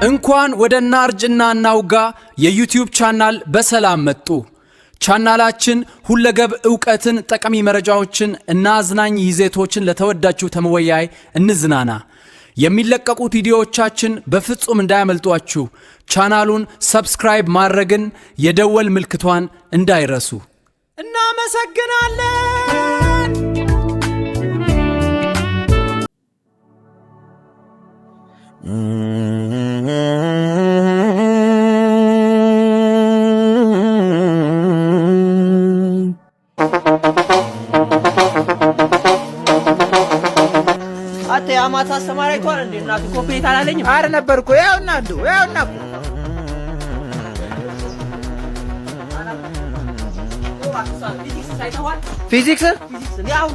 እንኳን ወደ እናርጅና እናውጋ የዩቲዩብ ቻናል በሰላም መጡ። ቻናላችን ሁለገብ ዕውቀትን፣ ጠቃሚ መረጃዎችን እና አዝናኝ ይዘቶችን ለተወዳጁ ተመወያይ እንዝናና። የሚለቀቁት ቪዲዮዎቻችን በፍጹም እንዳያመልጧችሁ ቻናሉን ሰብስክራይብ ማድረግን የደወል ምልክቷን እንዳይረሱ። እናመሰግናለን። አተ ያማታ ሰማራይቷን እንዴ እናቱ ኮምፕሊት አላለኝም። አረ ነበርኩ ያውና እኮ ፊዚክስ ያው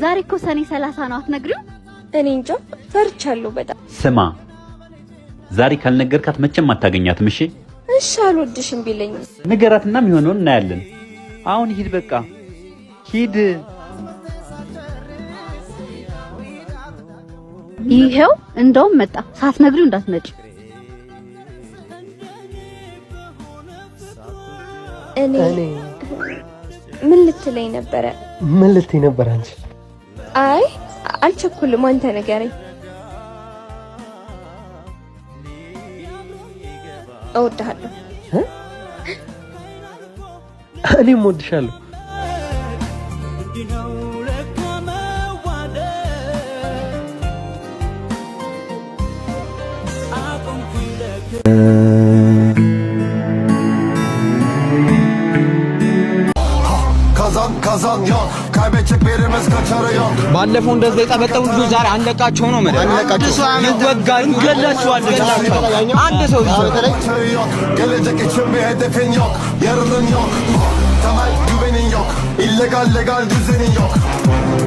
ዛሬ እኮ ሰኔ 30 ነው። አትነግሪው? እኔ እንጃ ፈርቻለሁ በጣም። ስማ ዛሬ ካልነገርካት መቼም አታገኛትም። እሺ አልወድሽም ቢለኝ ንገራትና የሚሆነውን እናያለን። አሁን ሂድ፣ በቃ ሂድ። ይሄው እንደውም መጣ። ሳትነግሪው እንዳትመጪ። እኔ ምን ልትለኝ ነበረ? ምን ልትይ ነበር አንቺ? አይ አልቸኩልም፣ አንተ ንገረኝ። እወድሃለሁ። እኔም እወድሻለሁ። kazan yok kaybedecek birimiz kaçarı yok ባለፈው እንደዛ የጠበጠቡ ልጆች ዛሬ አንለቃቸው ነው ማለት ይወጋል እንገላቸዋለን አንድ ሰው yok gelecek için bir hedefin yok yarının yok temel güvenin yok illegal legal düzenin yok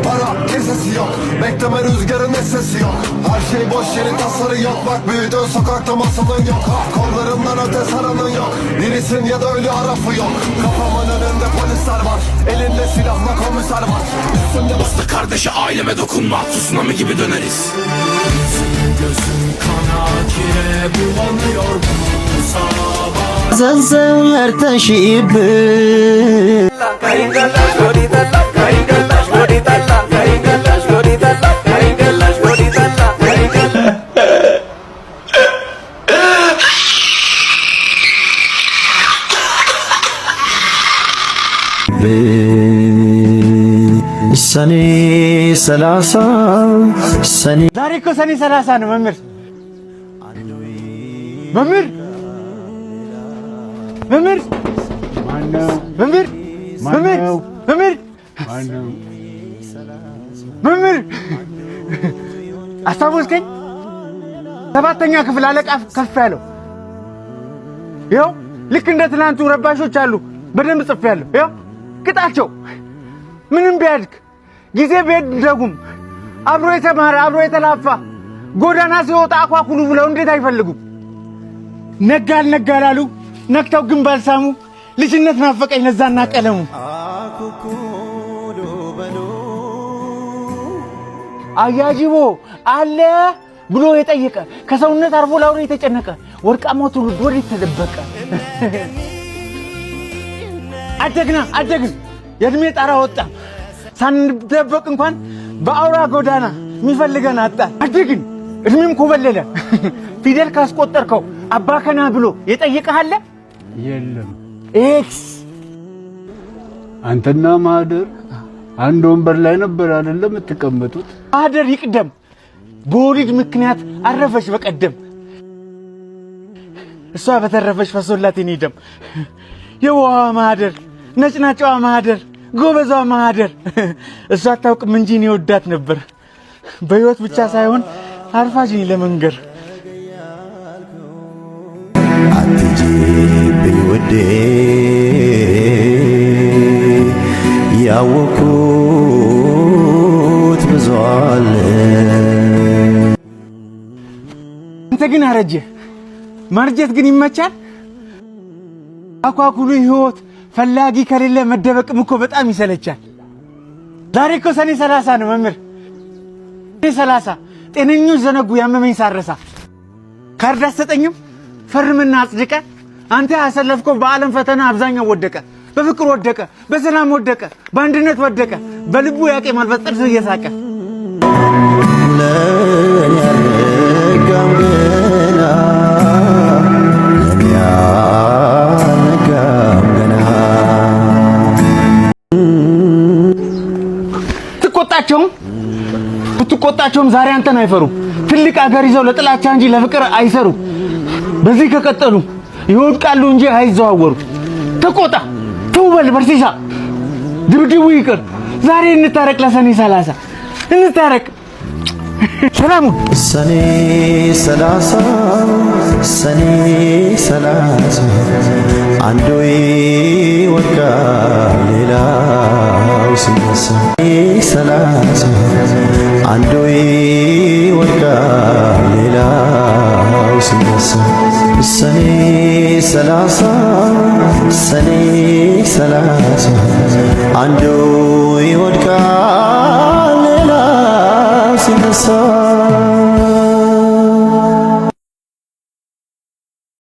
para kesesi yok bekleme rüzgarın sesi yok her şey boş yerin tasarı yok bak büyüdün sokakta masalın yok kollarından öte saranın yok dirisin ya da ölü arafı yok kafamın önünde polisler var elinde silahla komiser var üstümde bastı kardeşi aileme dokunma tsunami gibi döneriz gözüm kana kire bulanıyor bu sabah ዘንዘር ተሽብህ ሰኔ 30 ሰኔ ዛሬ እኮ ሰኔ 30 ነው። መምህር አስታወስከኝ? ሰባተኛ ክፍል አለቃ ከፍ ያለው ይኸው ልክ እንደ ትናንቱ ረባሾች አሉ። በደንብ ጽፌያለሁ። ይኸው ቅጣቸው። ምንም ቢያድግ ጊዜ ቢሄድ ደጉም አብሮ የተማረ አብሮ የተላፋ ጎዳና ሲወጣ አኳኩሉ ብለው እንዴት አይፈልጉም? ነጋ አልነጋላሉ ነክተው ግን ባልሳሙ ልጅነት ናፈቀኝ ለዛና ቀለሙ አያጅቦ አለ ብሎ የጠየቀ ከሰውነት አርፎ ላውሬ የተጨነቀ ወርቃማው ትውልድ ወዴት ተደበቀ? አደግን የእድሜ ጣራ ወጣ ሳንደበቅ እንኳን በአውራ ጎዳና የሚፈልገን አጣ። አደግን እድሜም ኮበለለ ፊደል ካስቆጠርከው አባከና ብሎ የጠየቀህ አለ? የለም። ኤክስ አንተና ማህደር አንድ ወንበር ላይ ነበር አይደለም የምትቀመጡት? ማህደር ይቅደም በወሊድ ምክንያት አረፈች በቀደም እሷ በተረፈች ፈሶላት የኔ ደም የዋህ ማህደር ነጭናጫዋ ማህደር ጎበዟ ማህደር እሷ አታውቅም እንጂ እኔ ወዳት ነበር በህይወት ብቻ ሳይሆን አርፋጅኝ ለመንገር አትጂብኝ ወዴ ያወኩት ብዙ አለ አንተ ግን አረጀ ማርጀት ግን ይመቻል አኳኩሉ ህይወት ፈላጊ ከሌለ መደበቅም እኮ በጣም ይሰለቻል ዛሬ እኮ ሰኔ 30 ነው መምህር ሰኔ 30 ጤነኞች ዘነጉ ያመመኝ ሳረሳ ካርድ አትሰጠኝም ፈርምና አጽድቀ አንተ ያሰለፍከው በዓለም ፈተና አብዛኛው ወደቀ በፍቅር ወደቀ በሰላም ወደቀ በአንድነት ወደቀ በልቡ ያቄማል በጥርስ እየሳቀ ለኔ ያልነጋም ገና ለኔ ያልነጋም ገና ብትቆጣቸውም ዛሬ አንተን አይፈሩም ትልቅ አገር ይዘው ለጥላቻ እንጂ ለፍቅር አይሰሩ በዚህ ከቀጠሉ ይወድቃሉ እንጂ አይዘዋወሩ ተቆጣ ተውበል በርሲሳ ድብድቡ ይቅር ዛሬ እንታረቅ ለሰኔ 30 እንታረቅ ሰላሙ ሰኔ 30 አንዱ ይወድቃል ሌላው ሲነሳ 30 አንዱ ይወድቃል ሌላው ሲነሳ ሰኔ 30 አንዱ ይወድቃል ሌላው ሲነሳ